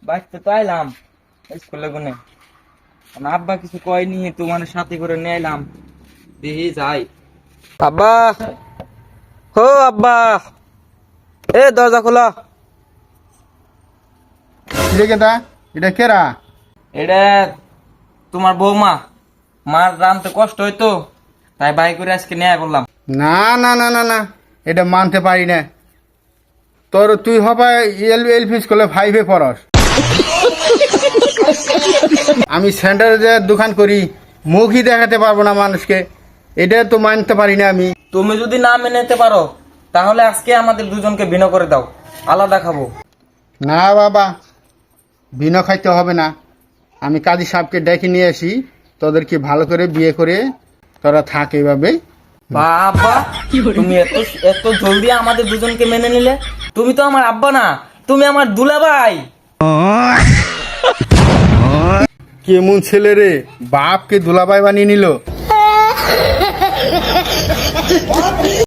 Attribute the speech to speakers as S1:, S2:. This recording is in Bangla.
S1: বাড়িতে তো আইলাম স্কুলে গুনে, আব্বা কিছু কয়নি, তোমার সাথে করে নিয়ে এলাম, দেখি যাই। আব্বা, হো আব্বা, এ দরজা খোলা।
S2: এটা কেরা?
S1: এটা তোমার বৌমা, মার রানতে কষ্ট হইতো, তাই বাই করে আজকে নিয়ে বললাম।
S2: না না না না না, এটা মানতে পারি না। তুই হবা এলপি স্কুলে 5-এ পড়স। আমি স্যান্ডেলের দোকান করি, মুখই দেখাতে পারবো না মানুষকে, এটা তো মানতে পারি না আমি।
S1: তুমি যদি না মেনে নিতে পারো তাহলে আজকে আমাদের দুজনকে ভিন্ন করে দাও, আলাদা খাবো।
S2: না বাবা, ভিন্ন খাইতে হবে না। আমি কাজী সাহেবকে ডেকে নিয়ে আসি, তোদেরকে ভালো করে বিয়ে করে তোরা থাক এইভাবে।
S1: বাবা, তুমি এত এত জলদি আমাদের দুজনকে মেনে নিলে? তুমি তো আমার আব্বা না, তুমি আমার দুলাভাই।
S2: কেমন ছেলে রে, বাপকে দুলাভাই বানিয়ে নিল।